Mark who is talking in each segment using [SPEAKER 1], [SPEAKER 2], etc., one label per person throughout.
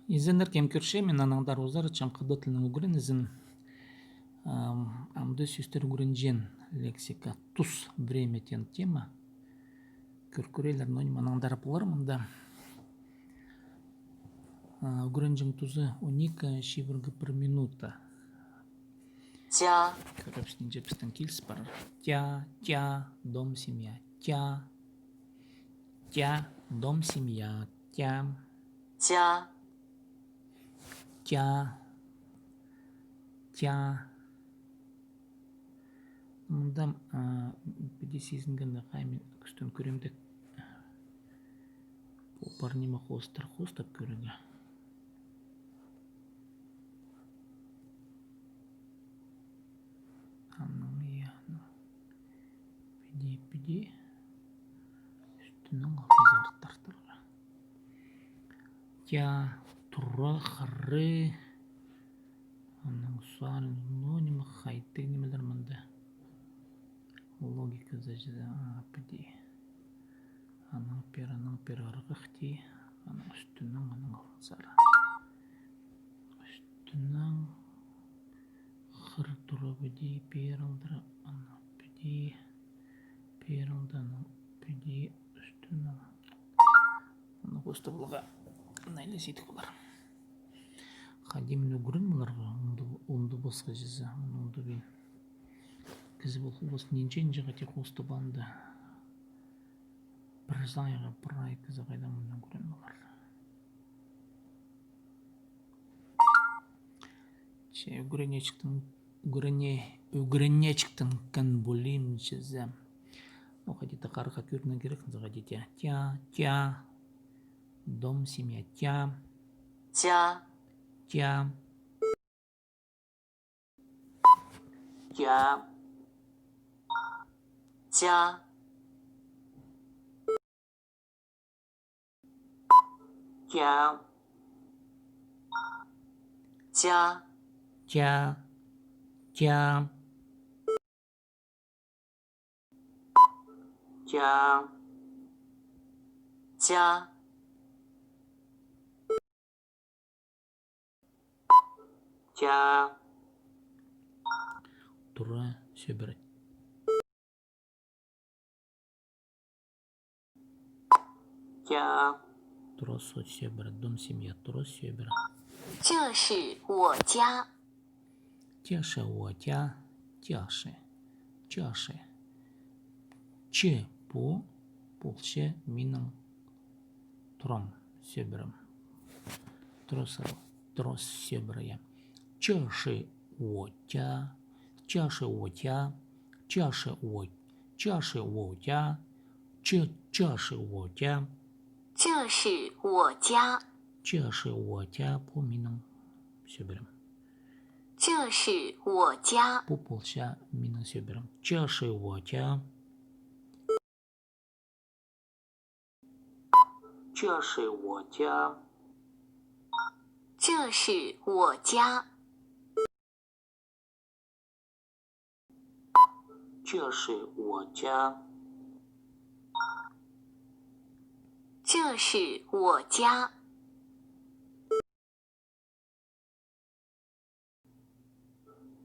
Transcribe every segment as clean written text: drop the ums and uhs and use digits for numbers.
[SPEAKER 1] Изенер кем көрше мен анаңдар озар чаңқыды тілінің үгірін ізін амды сөстер үгірін жен лексика тус время тен тема көркөрелер нойм анаңдар бұлар мұнда үгірін жың тузы уника шивырғы бір минута
[SPEAKER 2] 家
[SPEAKER 1] көріпсінің жепістің келіс бар тя дом семья тя дом семья тя
[SPEAKER 2] 家
[SPEAKER 1] мұнда бүде сезінгенде қаймен күстен көремдік парнима хостар хостап көрігі бүде үстінің қызарттартырға тя тұра қары аның суарын нонима хайттық немелер мұнда логика зажыза бүде аның пер арғықты аның үстінің аның алсары үстінің қыр тұра бүде пер алдыры аның бүде пер алданың бүде үстінің аның қосты бұлға найлы сейді қолар қадемін өгірін мұларға онды босқа жызы онды бен кізі бұл бос ненчен жыға тек қосты банды бір зайға бір ай кізі қайдан мұндан көрін олар үгіріне чықтың кін болим жызы оқадеті қарға көріні керек зағадеті тя дом семья тя
[SPEAKER 2] 家
[SPEAKER 1] тя
[SPEAKER 2] 家 家 家
[SPEAKER 1] тұра сөбірі тұра сот сөбірі дом семья тұра сөбірі
[SPEAKER 2] 这是我家
[SPEAKER 1] тяши о тя тяши че по полше миның тұрам сөбірім тұрос сөбірі я 这是我家 这是我家 这是我家 这是我家 по миның сөбірім
[SPEAKER 2] 这是我家
[SPEAKER 1] по полша миның сөбірім 这是我家 这是我家
[SPEAKER 2] 这是我家
[SPEAKER 1] 这是我家
[SPEAKER 2] 这是我家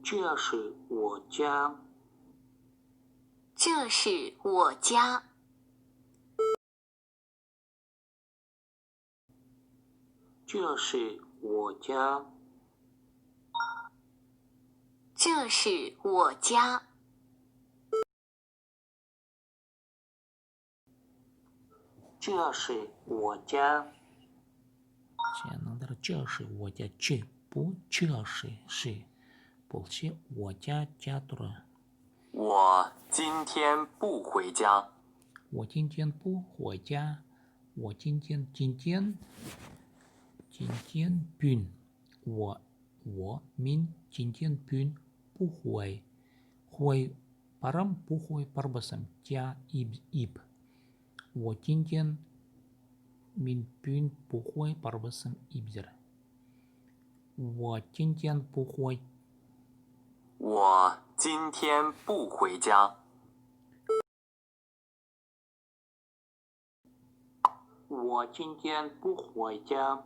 [SPEAKER 1] 这是我家
[SPEAKER 2] 这是我家
[SPEAKER 1] 这是我家
[SPEAKER 2] 这是我家
[SPEAKER 1] 这是我家 这是我家 这不这是полше 我家家тұра
[SPEAKER 2] 我今天不回家
[SPEAKER 1] 我今天不回家 我今天不我min 今天不回 парам 不回 парбасам тя иб 我今天 min 不回 парбасам ибзер 我今天不回
[SPEAKER 2] 我今天不回家
[SPEAKER 1] 我今天不回家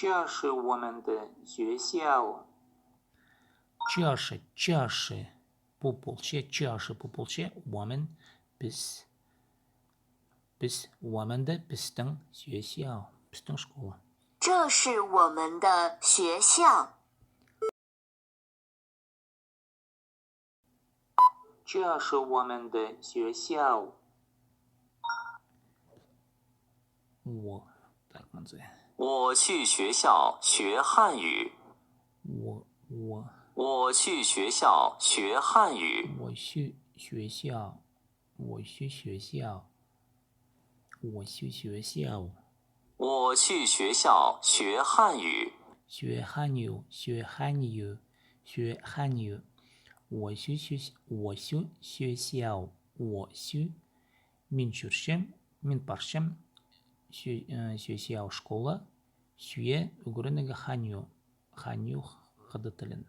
[SPEAKER 3] 这是我们的学校。
[SPEAKER 1] 这是不抱歉，这是不抱歉，我们biz我们的bizning学校bizning школа。
[SPEAKER 4] 这是我们的学校。
[SPEAKER 3] 这是我们的学校。
[SPEAKER 2] 我去学校学汉语。我去学校学汉语。
[SPEAKER 1] 我去学校我去学校
[SPEAKER 2] 学汉语。
[SPEAKER 1] 学汉语我去学校min körsem min parsem学校школа学ögrünüge hanyu hıdı tilin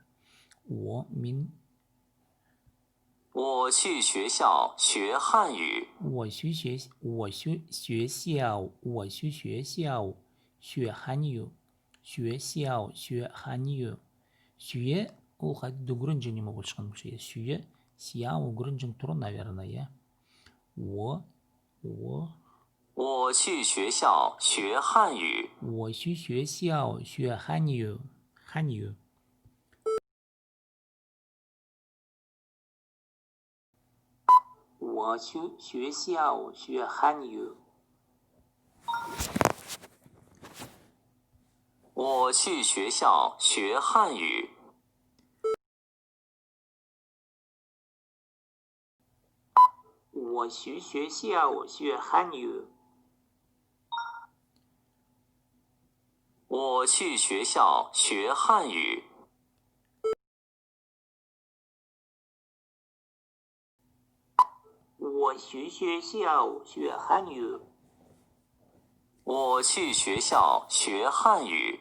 [SPEAKER 2] 我去学校学汉语。
[SPEAKER 1] 我去学校学汉语学汉语学ол хоть дугрынжы не могут шкан буши шуе сия угрынжын туру наверное
[SPEAKER 2] 我去学校学汉语。
[SPEAKER 1] 我去学校学汉语
[SPEAKER 3] 我去学校学汉语。
[SPEAKER 2] 我去学校学汉语。
[SPEAKER 3] 我去学校学汉语。
[SPEAKER 2] 我去学校学汉语。
[SPEAKER 3] 我去学校学汉语。
[SPEAKER 2] 我去学校学汉语。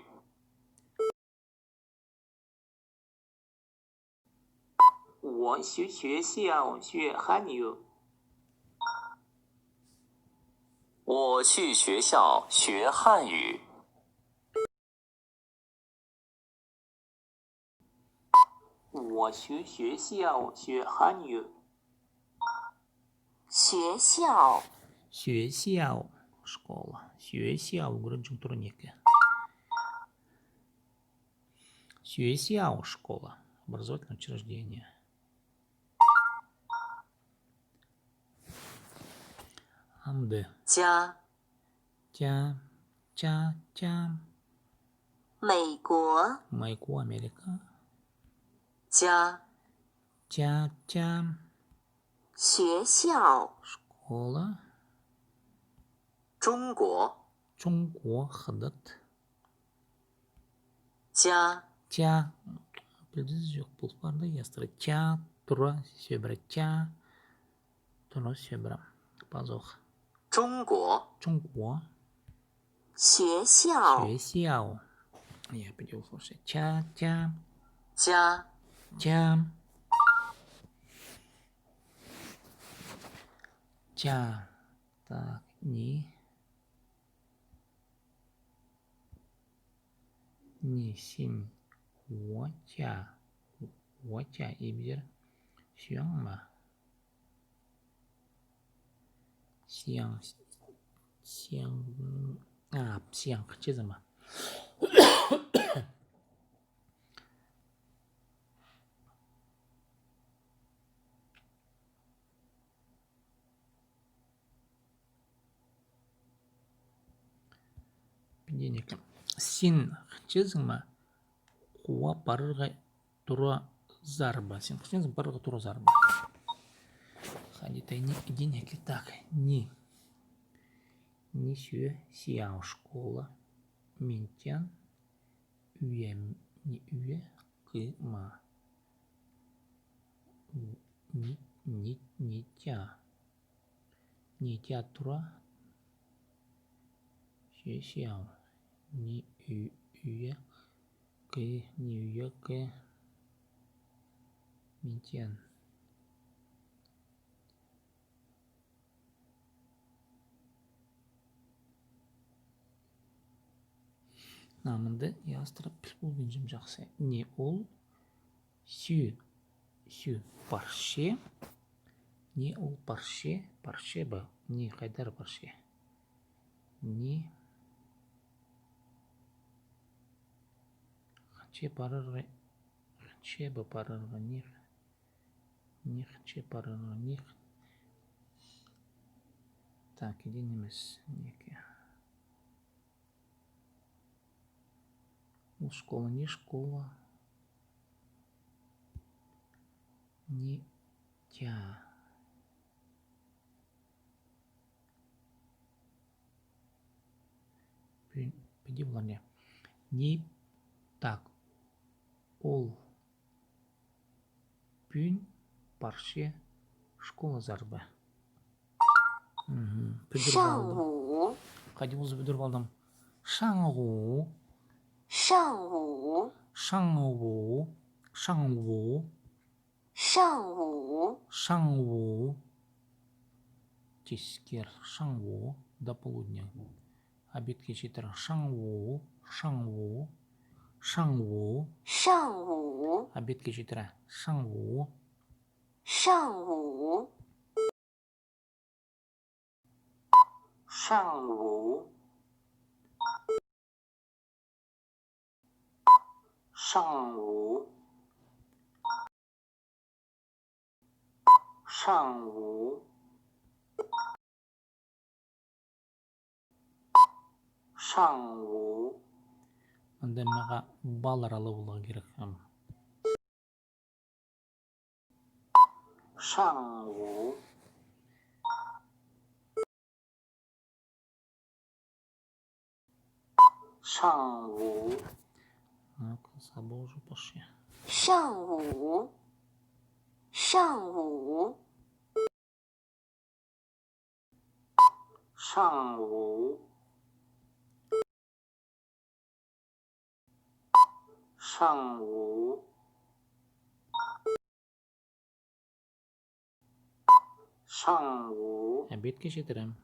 [SPEAKER 3] 我去学校学汉语。
[SPEAKER 2] 我去学校学汉语。
[SPEAKER 3] 我去学校学汉语。
[SPEAKER 4] 学校
[SPEAKER 1] школа 学校угрынжын туру неке学校школа образовательное учреждение амды
[SPEAKER 4] 家美国
[SPEAKER 1] майку Америка
[SPEAKER 4] 家学校
[SPEAKER 1] школа
[SPEAKER 2] 中国。
[SPEAKER 1] 中国хыдыт
[SPEAKER 4] 家
[SPEAKER 1] bildiğiniz yok бұл барды ястыры ча тура сөбірі ча тура сөбірі пазох
[SPEAKER 2] 中国。
[SPEAKER 1] 中国
[SPEAKER 4] 学校
[SPEAKER 1] 学校 я перевел слушай ча
[SPEAKER 4] 家
[SPEAKER 1] так не син 我家一边香嘛香香这怎么денег син这怎么хуа барырга тура зарба син хучен барырга тура зарба ходит денег так не学校школа минтян не кыма не тя тура 学校你给民间 намынды ястырып піл болғанжым жақсы. Не ол сүй парше. Не ол парше ба. Не қайдар парше. Не қанше парырға не қанше парырға не. Так, еден емес. Неке. Ол школа, не школа. Не тя. Педи бұлар не. Не так. Ол пүн парше школа зарбы.
[SPEAKER 4] 上午，
[SPEAKER 1] Қайди өзі бүдіріп алдым. Шаңғу.
[SPEAKER 4] 上午，
[SPEAKER 1] Шаңғу. Шаңғу.
[SPEAKER 4] 上午，
[SPEAKER 1] Шаңғу. Тискер. Шаңғу. До полудня. Обедке жетір. Шаңғу. Шаңғу. Шаңғу.
[SPEAKER 4] 上午，
[SPEAKER 1] Обедке жетір. Шаңғу.
[SPEAKER 4] 上午，
[SPEAKER 3] 上午，上午，上午，上午，
[SPEAKER 1] Анда маға бал аралы болуға керек.
[SPEAKER 3] 上午， 上午，
[SPEAKER 1] Сабыл уже пошли.
[SPEAKER 4] 上午，上午，
[SPEAKER 3] 上午，上午，上午，
[SPEAKER 1] Обедке жетірім.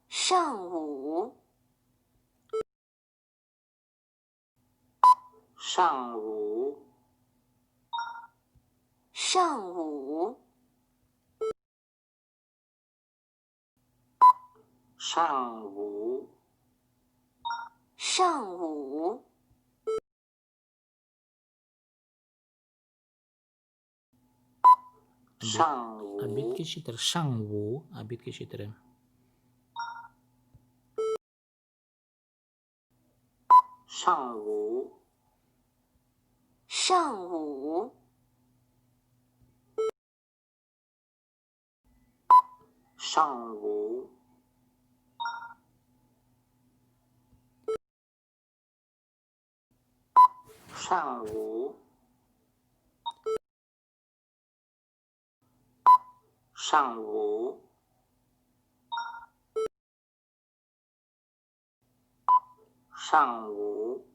[SPEAKER 4] 上午，
[SPEAKER 3] 上午，
[SPEAKER 4] 上午，
[SPEAKER 3] 上午，
[SPEAKER 4] 上午，
[SPEAKER 3] 上午，
[SPEAKER 1] Обедке жетір. Шаңғу. Обедке жетірім.
[SPEAKER 3] 上午，
[SPEAKER 4] 上午，
[SPEAKER 3] 上午， 上午， 上午， 上午，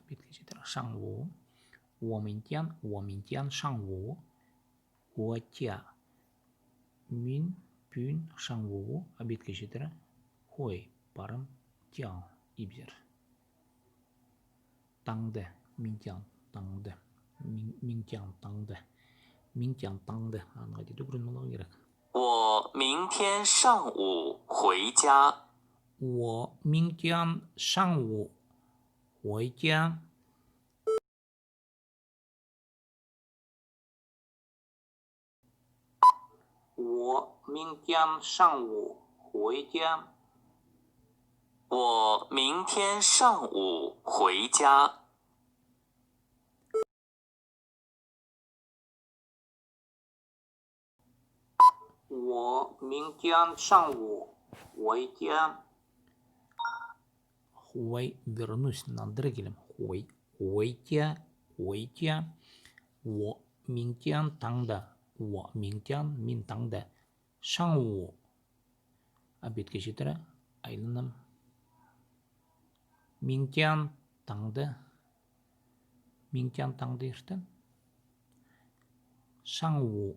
[SPEAKER 1] Обедке жетір. Шаңғу. 我明天上午. 我家. Мен пүн шаңғу. Обедке жетір. Хой барым тяң ибзер. Таңды. Минтян таңды. Минтян таңды. Минтян таңды. Анға дейді бүрін болуы керек.
[SPEAKER 2] 我明天上午回家。
[SPEAKER 1] 我明天上午回家。
[SPEAKER 3] 我明天上午回家。
[SPEAKER 2] 我明天上午回家。
[SPEAKER 3] 我明天上午回家。
[SPEAKER 1] Хуай вернусь на дрегелем. Хуайтя. 我明天таңда. 我明天мен таңда. 上午. Обедке жетірі. Айлыным. 明天таңды. 明天таңды ертең. 上午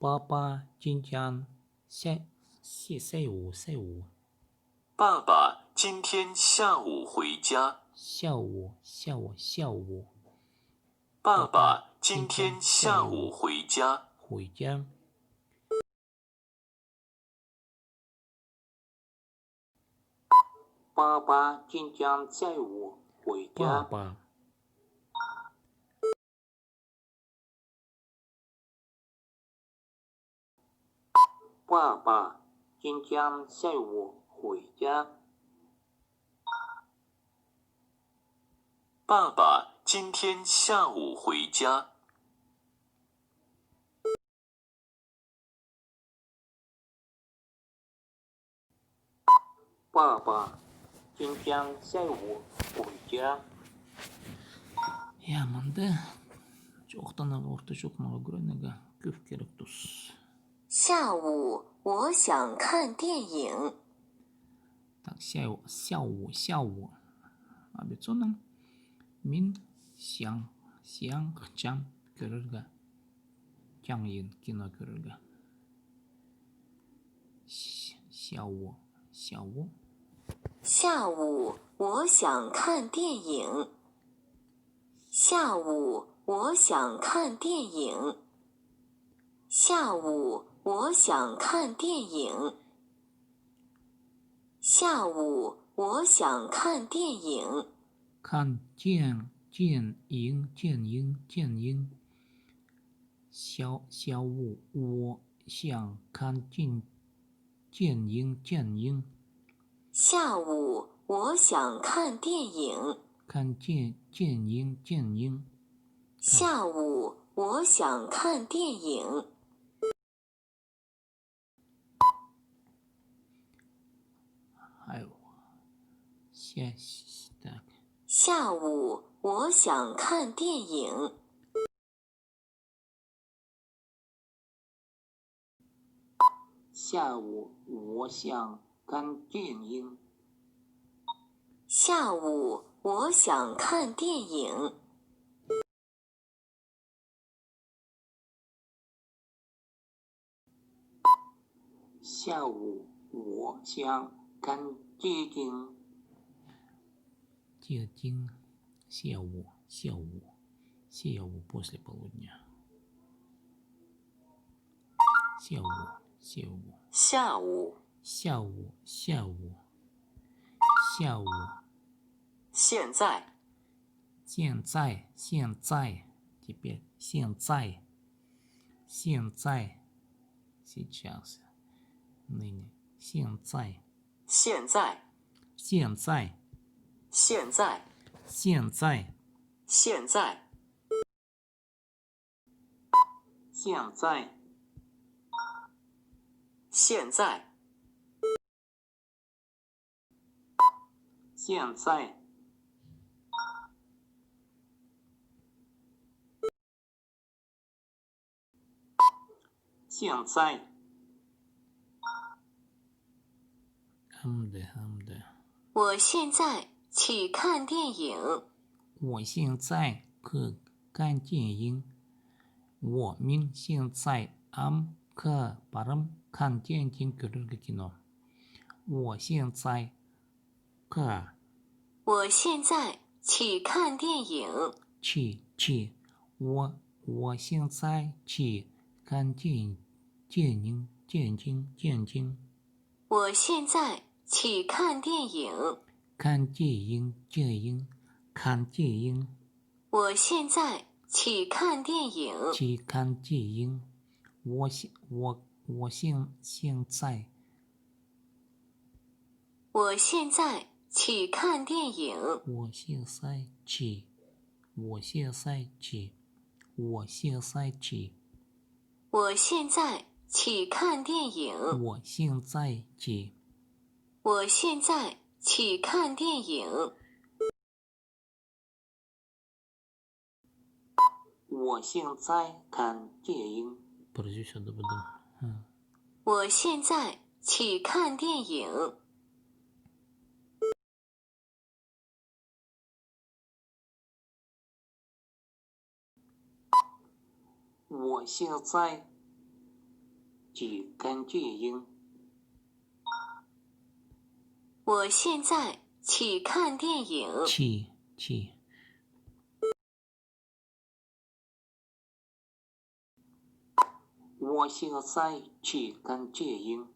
[SPEAKER 1] 爸爸今天下午
[SPEAKER 2] 爸爸今天下午回家。
[SPEAKER 1] 下午
[SPEAKER 2] 爸爸今天下午回家。
[SPEAKER 1] 回家。
[SPEAKER 3] 爸爸今天下午回家。
[SPEAKER 1] 爸爸
[SPEAKER 3] 爸爸今天下午回家。
[SPEAKER 2] 爸爸今天下午回家。
[SPEAKER 3] 爸爸今天下午回家。
[SPEAKER 1] Яманды жоқтан орташа оқымауға көре неге көп керек дос.
[SPEAKER 4] 下午我想看电影。
[SPEAKER 1] Так, 下午. А бит соның мен chciałem көрерге. Жаңын кино көрерге. 下午.
[SPEAKER 4] 下午我想看电影。下午我想看电影。下午我想看电影。下午我想看电影。
[SPEAKER 1] 看电影。下午我想看电影。
[SPEAKER 4] 下午我想看电影。
[SPEAKER 1] 看电影。
[SPEAKER 4] 下午我想看电影。
[SPEAKER 1] 还有
[SPEAKER 4] 下午我想看电影。
[SPEAKER 3] 下午我想看电影。
[SPEAKER 4] 下午我想看电影。
[SPEAKER 3] 下午我想看电影。
[SPEAKER 1] 下午 после полудня. 下午.
[SPEAKER 2] 现在。
[SPEAKER 1] 现在 теперь 现在 сейчас ныне 现在
[SPEAKER 2] 现在。
[SPEAKER 1] 现在
[SPEAKER 2] 现在。
[SPEAKER 1] 现在
[SPEAKER 2] 现在。
[SPEAKER 3] 现在。
[SPEAKER 2] 现在。
[SPEAKER 3] 现在。现在。
[SPEAKER 1] hamd
[SPEAKER 4] 我现在去看电影。
[SPEAKER 1] 我现在去看电影。我们现在bareng看电影 көрерге кино. 我现在
[SPEAKER 4] 去看电影。
[SPEAKER 1] 去我现在去看电影。
[SPEAKER 4] 我现在去看电影。
[SPEAKER 1] 看电影。
[SPEAKER 4] 我现在去看电影。
[SPEAKER 1] 去看电影。我现在
[SPEAKER 4] 我现在去看电影。
[SPEAKER 1] 我现在去。我现在去看电影。
[SPEAKER 4] 我现在去看电影。
[SPEAKER 3] 我现在看电影。
[SPEAKER 1] Подожди, сейчас доведу.
[SPEAKER 4] 我现在去看电影。
[SPEAKER 3] 我现在去看电影。
[SPEAKER 4] 我现在去看电影。
[SPEAKER 1] 去。
[SPEAKER 3] 我现在去看电影。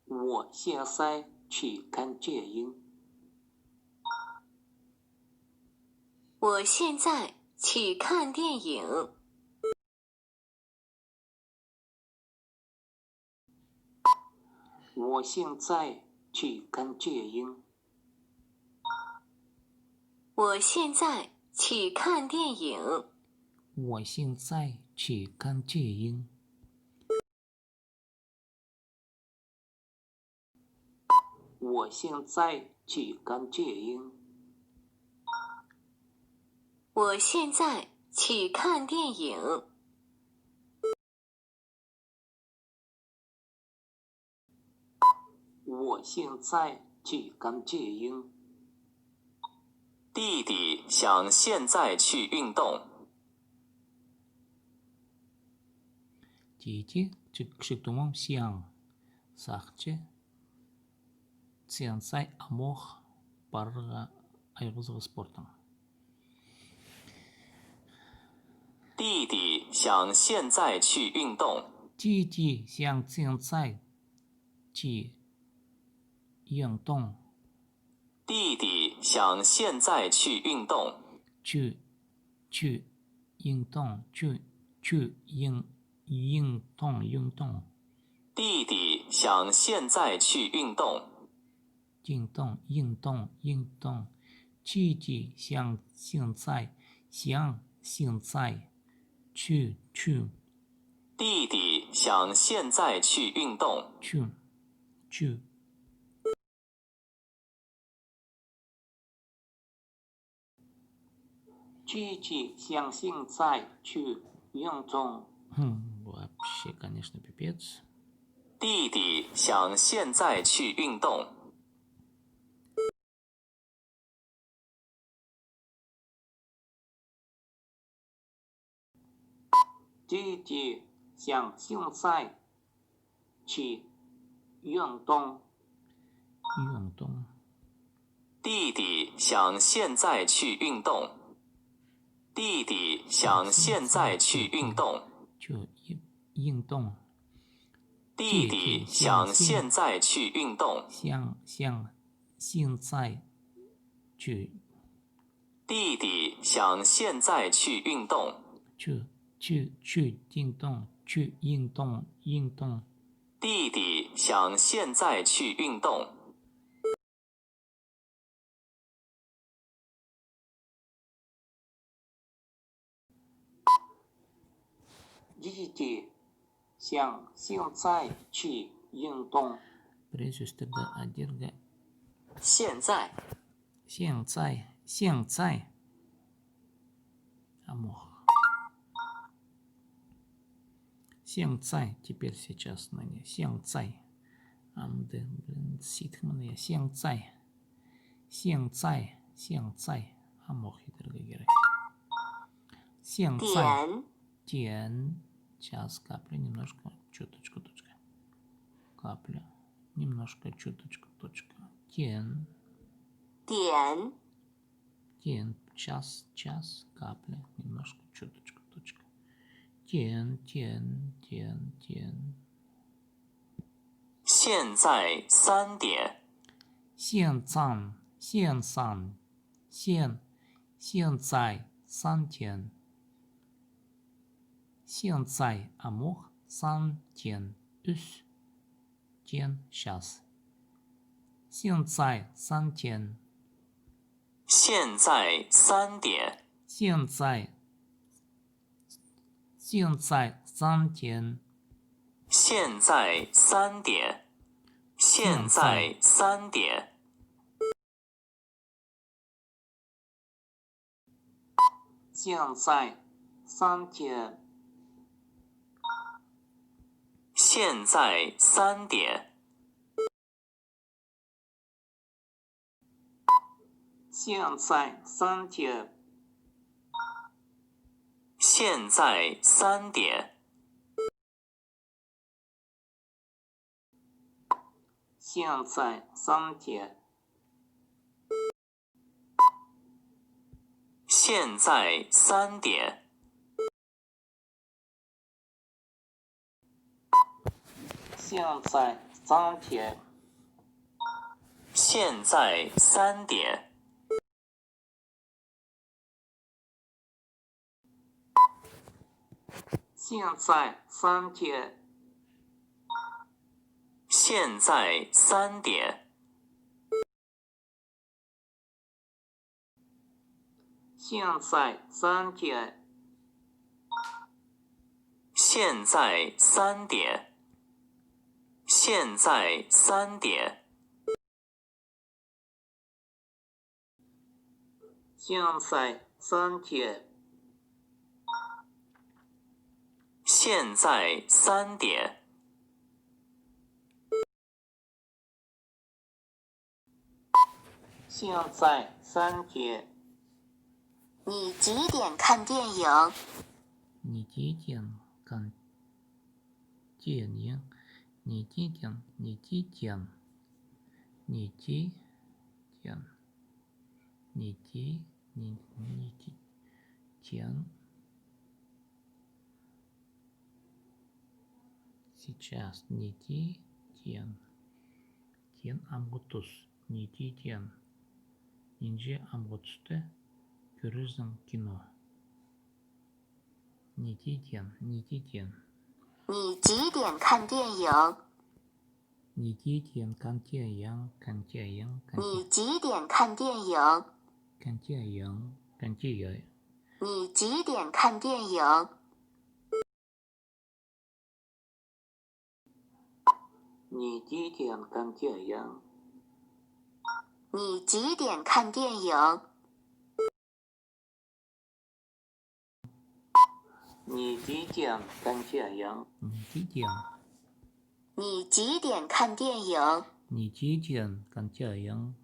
[SPEAKER 3] 我现在去看电影。
[SPEAKER 4] 我现在去看电影。
[SPEAKER 3] 我现在去看电影。
[SPEAKER 4] 我现在去看电影。
[SPEAKER 1] 我现在去看电影。
[SPEAKER 3] 我现在去看电影。
[SPEAKER 4] 我现在去看电影。
[SPEAKER 3] 我现在去看电影。
[SPEAKER 2] 弟弟想现在去运动。
[SPEAKER 1] Дети çıktım siang sahçe сенсай амох парга айгызгы спортың.
[SPEAKER 2] 弟弟想现在去运动。
[SPEAKER 1] 弟弟想现在去运动。
[SPEAKER 2] 弟弟想现在去运动。
[SPEAKER 1] 去运动运动。
[SPEAKER 2] 弟弟想现在去运动。
[SPEAKER 1] 运动。弟弟想现在去。
[SPEAKER 2] 弟弟想现在去运动。
[SPEAKER 1] 去。
[SPEAKER 3] 弟弟想现在去运动。
[SPEAKER 1] Вообще, конечно, пипец.
[SPEAKER 2] 弟弟想现在去运动。
[SPEAKER 3] 弟弟想现在去运动。
[SPEAKER 2] 弟弟想现在去运动。弟弟想现在去运动。
[SPEAKER 1] 运动。
[SPEAKER 2] 弟弟想现在去运动。
[SPEAKER 1] 现在去。
[SPEAKER 2] 弟弟想现在去运动。
[SPEAKER 1] 去运动。
[SPEAKER 2] 弟弟想现在去运动。
[SPEAKER 3] 弟弟想现在去运动。
[SPEAKER 1] Присутствует одерга.
[SPEAKER 2] 现在。
[SPEAKER 1] 现在。Амох. 现在 теперь сейчас на не. 现在. Амде, ситхман я. 现在. Амох, дорогая герой. 现在。点. Сейчас капля, немножко, чуточку, точка. Капля. Немножко, чуточку, точка. 点. Час, капля, немножко, чуточку, точка. 点。
[SPEAKER 2] 现在3点。
[SPEAKER 1] 现在3点。现在 амох 3点 üs 点 сейчас. 现在3点。
[SPEAKER 2] 现在3点。
[SPEAKER 1] 现在3点。
[SPEAKER 2] 现在3点。现在3点。
[SPEAKER 3] 现在3点。
[SPEAKER 2] 现在3点。
[SPEAKER 3] 现在3点。
[SPEAKER 2] 现在3点。
[SPEAKER 3] 现在3点。
[SPEAKER 2] 现在3点。
[SPEAKER 3] 现在3点。
[SPEAKER 2] 现在3点。
[SPEAKER 3] 现在3点。
[SPEAKER 2] 现在3点。
[SPEAKER 3] 现在3点。
[SPEAKER 2] 现在3点。现在3点。
[SPEAKER 3] 现在3点。
[SPEAKER 2] 现在3点。
[SPEAKER 3] 现在3点。
[SPEAKER 4] 你几点看电影？
[SPEAKER 1] 你几点看电影？你几点？你几点？你几点？你几点？Сейчас你几点？Ден Амгутус. Не ден. Инже Амгутус'ta görürsün kino. Не ден. Не ден.
[SPEAKER 4] 你几点看电影？
[SPEAKER 1] 你几点看电影？看电影？
[SPEAKER 4] 你几点看电影？
[SPEAKER 1] 看电影？看电影？
[SPEAKER 4] 你几点看电影？
[SPEAKER 3] 你几点看电影？
[SPEAKER 4] 你几点看电影？
[SPEAKER 3] 你几点看电影？
[SPEAKER 1] 你几点？
[SPEAKER 4] 你几点看电影？
[SPEAKER 1] 你几点看电影？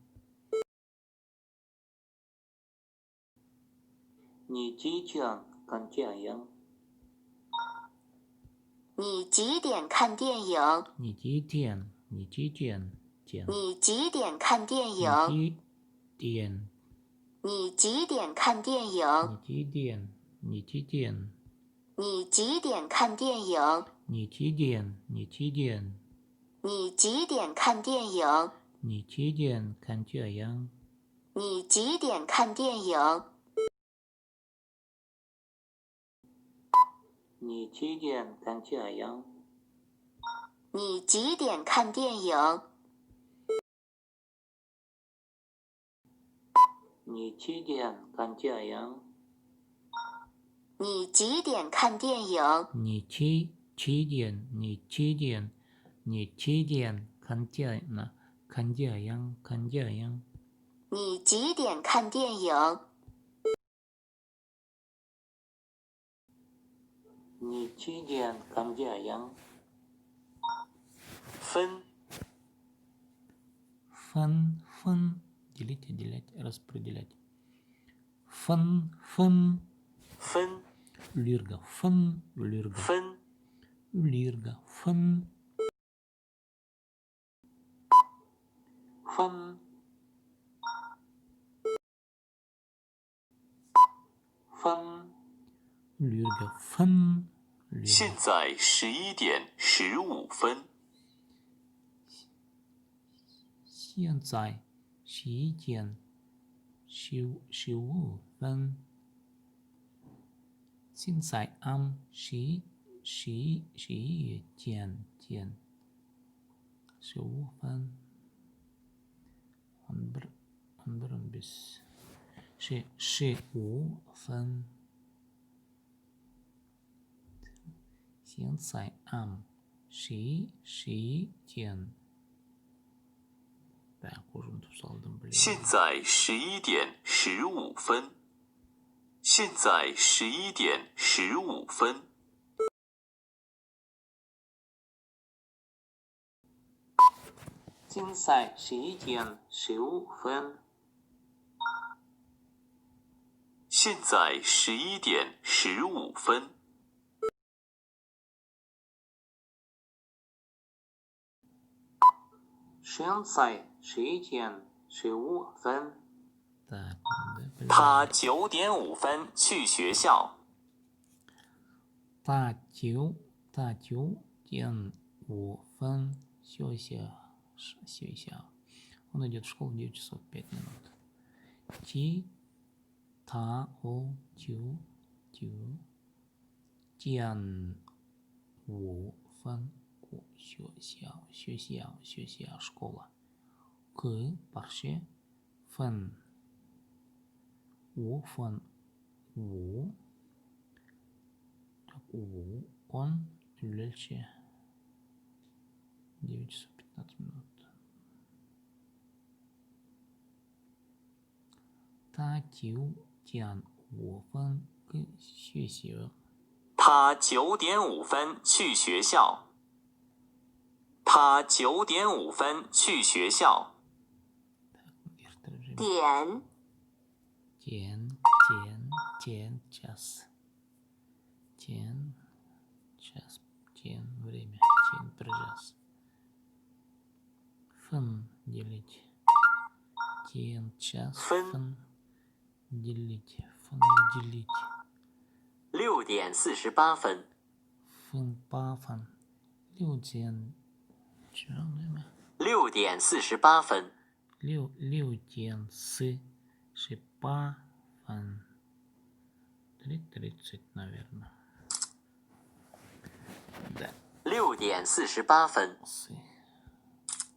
[SPEAKER 3] 你几点看电影？
[SPEAKER 4] 你几点看电影？
[SPEAKER 1] 你几点？你几点？
[SPEAKER 4] 你几点看电影？
[SPEAKER 1] 你几点？
[SPEAKER 4] 你几点看电影？
[SPEAKER 1] 你几点？你几点？
[SPEAKER 4] 你几点看电影？
[SPEAKER 1] 你几点？你几点？
[SPEAKER 4] 你几点看电影？
[SPEAKER 1] 你几点看电影？
[SPEAKER 4] 你几点看电影？
[SPEAKER 3] 你几点看电影？
[SPEAKER 4] 你几点看电影？
[SPEAKER 3] 你几点看电影？
[SPEAKER 4] 你几点看电影？
[SPEAKER 1] 你几点？你几点？你几点看电影呢？看电影？看电影？
[SPEAKER 4] 你几点看电影？
[SPEAKER 3] 你几点看电影？
[SPEAKER 2] 分。
[SPEAKER 1] Фан. Делить, распределять. Фан.
[SPEAKER 2] 分。
[SPEAKER 1] Лирга.
[SPEAKER 2] 分。
[SPEAKER 1] Лирга. Фан.
[SPEAKER 3] 分。分。
[SPEAKER 1] Лирга. Фан.
[SPEAKER 2] 现在11点15分。
[SPEAKER 1] 现在11点15分。现在11点15分。11 15分。现在11点。Ben kuruntu saldım bile.
[SPEAKER 2] 现在11点15分。现在11点15分。
[SPEAKER 3] 现在11点15分。
[SPEAKER 2] 现现在11点15分。
[SPEAKER 3] 现在11点15分。
[SPEAKER 1] Так, да,
[SPEAKER 2] 他9点5分去学校。
[SPEAKER 1] 他9点5分学校. Он идет в школу в 9 часов 5 минут. Тян 5分 学校 школа. Парше фен 5分 он Лельче 9 часов 15 минут. Та Тян 5分学校.
[SPEAKER 2] 他9点5分去学校。他9点5分去学校。
[SPEAKER 4] 点
[SPEAKER 1] час. Время. Час. Фен делить. Час.
[SPEAKER 2] Фен.
[SPEAKER 1] Делить.
[SPEAKER 2] 6点48分。
[SPEAKER 1] 分8分。6点
[SPEAKER 2] 6点48分。
[SPEAKER 1] 6点48分. 3:30, наверное. Да.
[SPEAKER 2] 6点48分。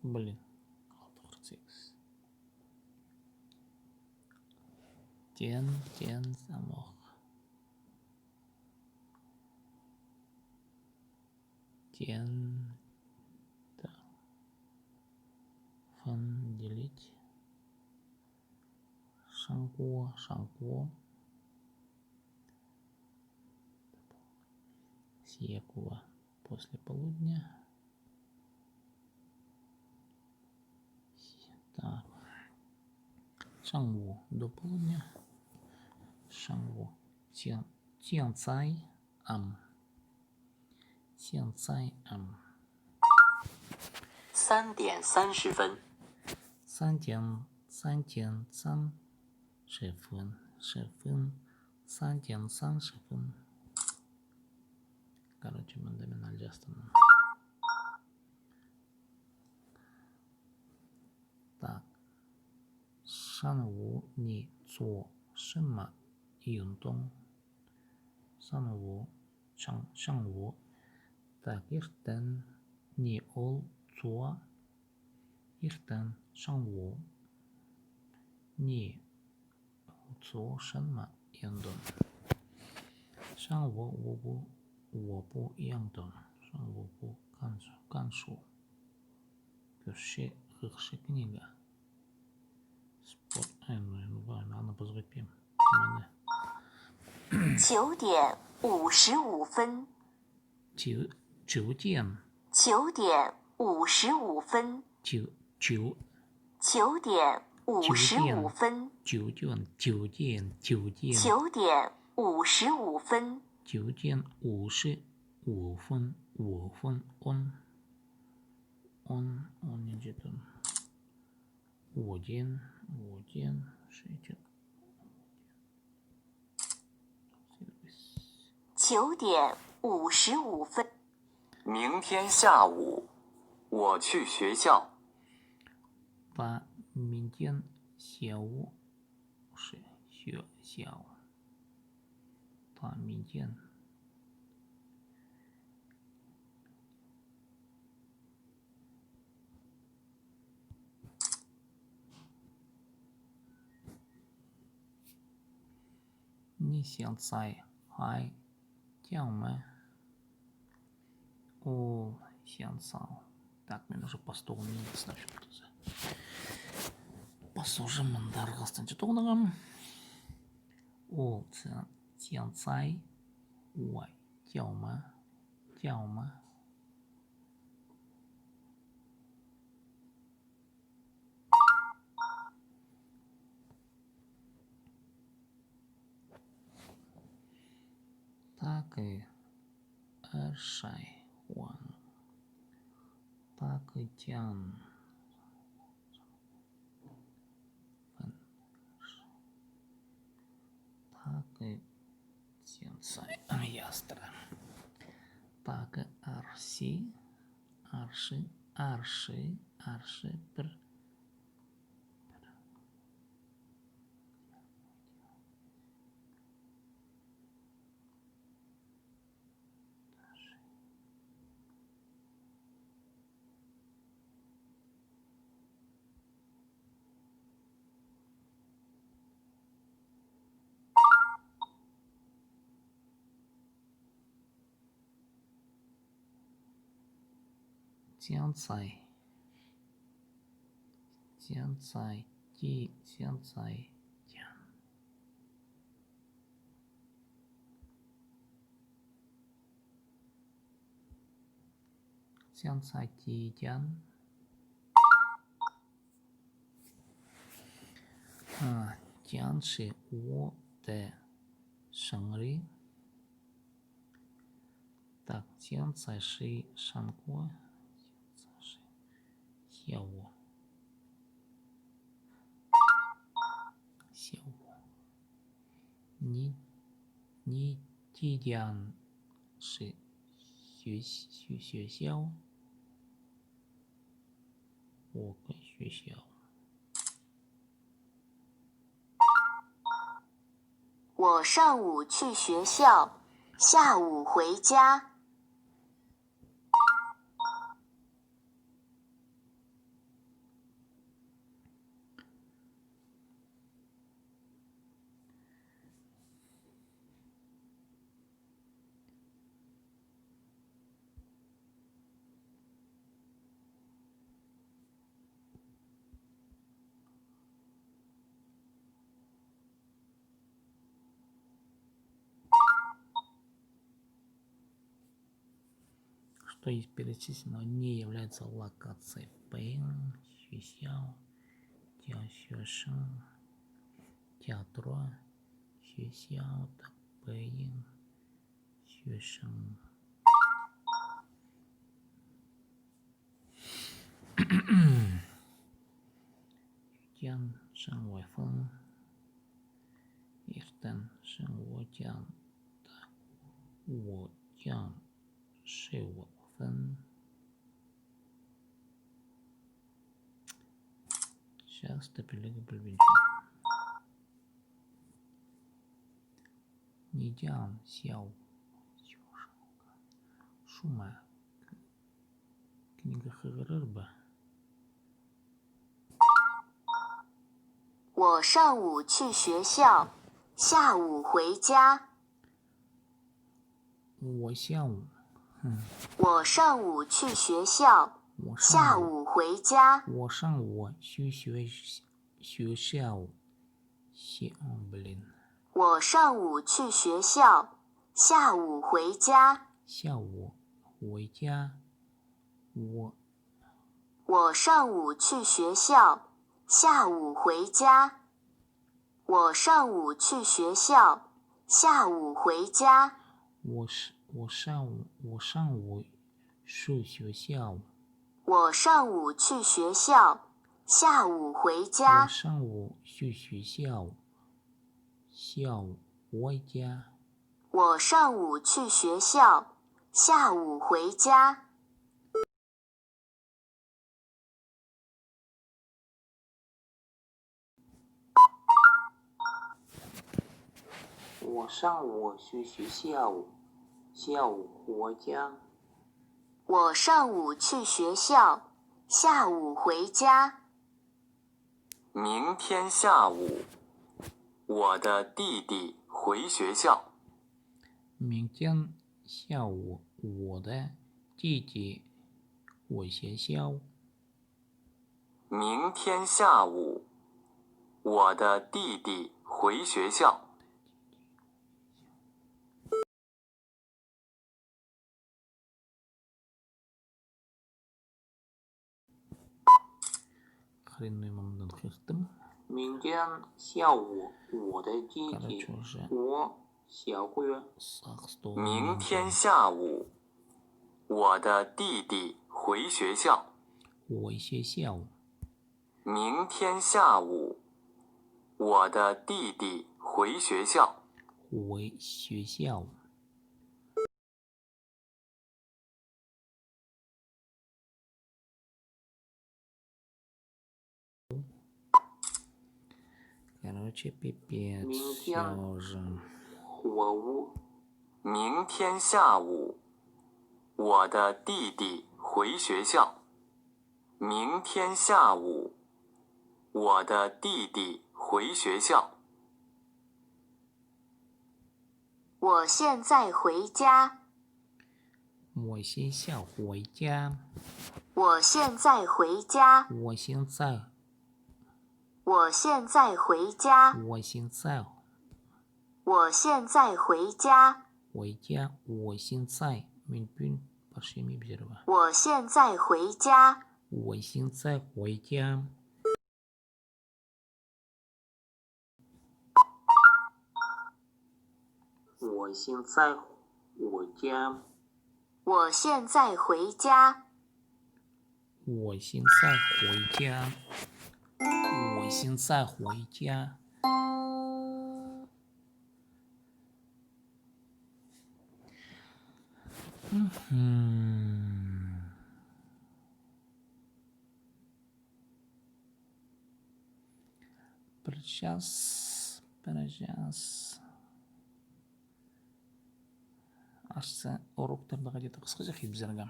[SPEAKER 1] Блин. Замок. Да. Фен делить. Шанго. Секуа после полудня. Так. Шангу до полудня. Шангу. Цай ам.
[SPEAKER 2] 3点30分。
[SPEAKER 1] 3:30. Короче, мандамин альджастан. Так. 上午你做什么运动? 上午. Так, иртен не ол做. Иртен 上午 не做什么运动? 上午我不运动. 上午不看书. Пиши книга. Спорт. Надо позвать Пим.
[SPEAKER 4] 9:55.
[SPEAKER 1] 9点.
[SPEAKER 4] 9:55.
[SPEAKER 1] 9点.
[SPEAKER 4] 9:55.
[SPEAKER 1] 9点.
[SPEAKER 4] 9:55.
[SPEAKER 1] 9:55. 5分. Он идет. 5点.
[SPEAKER 4] 9:55.
[SPEAKER 2] 明天下午我去学校。
[SPEAKER 1] 明天下午是学校。明天你现在还讲吗? О, 现在. Так, мен уже постол минутсына шүртізі. Посужы мұндарғастан жұтуғынығым. Ол, 现在 我叫吗?个200원 박장 Ястра. Так, арши,将在即将将是我的生日。Так, 将在是上过下午。你即将是学校？我跟学校。
[SPEAKER 4] 我上午去学校，下午回家。
[SPEAKER 1] Что из перечисленного не является локацией П, 学校、教学生、театр, 学校的П, 学生。将生为分，일단生我将的我将是我分。Сейчас стабильный бульбинчик. 你将下午шума книга Хагрырба.
[SPEAKER 4] 我上午去学校，下午回家。
[SPEAKER 1] 我上
[SPEAKER 4] 午去学校，下午回家。
[SPEAKER 1] 我上午去学校，
[SPEAKER 4] 我上午去学校，下午回家。
[SPEAKER 1] 下午回家。
[SPEAKER 4] 我上午去学校，下午回家。我上午去学校，下午回家。
[SPEAKER 1] 我上午去学校。
[SPEAKER 4] 我上午去学校，下午回家。
[SPEAKER 1] 我上午去学校，下午回家。
[SPEAKER 4] 我上午去学校，下午回家。
[SPEAKER 3] 我上午去学校，下午回家。
[SPEAKER 4] 我上午去学校，下午回家。
[SPEAKER 2] 明天下午，我的弟弟回学校。
[SPEAKER 1] 明天下午，我的弟弟回学校。
[SPEAKER 2] 明天下午，我的弟弟回学校。
[SPEAKER 3] 明天下午，我的弟弟小月，
[SPEAKER 1] Сақстоо.
[SPEAKER 2] 明天下午，我的弟弟回学校。
[SPEAKER 1] 回学校.
[SPEAKER 2] 明天下午，我的弟弟回学校。
[SPEAKER 1] 回学校. Короче, пипец.
[SPEAKER 3] 明天
[SPEAKER 1] Всё же.
[SPEAKER 3] 火屋，
[SPEAKER 2] 明天下午，我的弟弟回学校。明天下午，我的弟弟回学校。
[SPEAKER 4] 我现在回家。
[SPEAKER 1] 我现在回家.
[SPEAKER 4] 我现在回家。
[SPEAKER 1] 我现在.
[SPEAKER 4] 我现在回家。
[SPEAKER 1] 我现在.
[SPEAKER 4] 我现在回家。
[SPEAKER 1] 回家. 我现在. Mümkün başka bir şey var.
[SPEAKER 4] 我现在回家。
[SPEAKER 1] 我现在回家.
[SPEAKER 3] 我现在我家，
[SPEAKER 4] 我现在回家。
[SPEAKER 1] 我现在回家. 我现在回家. Biraz. Ашса уроктарды где-то кыскача кылып бизерге.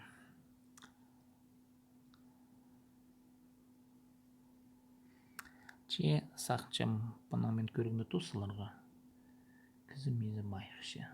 [SPEAKER 1] Че сакчым панамен көргөндө тусаларга. Кызым мизе майыкчы.